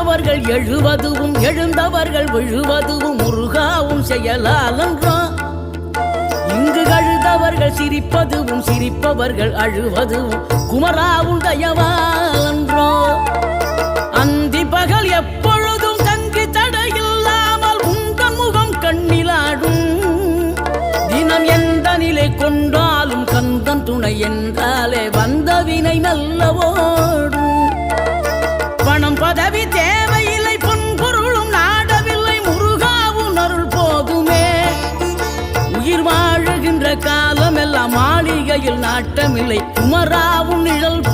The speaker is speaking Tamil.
விழுந்தவர்கள் எழுவதுவும் எழுந்தவர்கள் விழுவதுவும் முருகாவும் செயலாலன்றோ. இங்கு அழுதவர்கள் சிரிப்பதுவும் சிரிப்பவர்கள் அழுவதுவும் குமராவும் தயவாலன்றோ. அந்தி பகல் எப்பொழுதும் தங்கி தடையில்லாமல் உங்கள் முகம் கண்ணிலாடும். தினம் எந்த நிலை கொண்டாலும் கந்தன் துணை என்றாலே வந்த வினை நல்லவோடும். பணம் பதவி தேவையில்லை பொன்பொருளும் நாடவில்லை முருகாவும் அருள் போதுமே. உயிர் வாழுகின்ற காலம் எல்லாம் மாளிகையில் நாட்டமில்லை குமராவும் நிழல்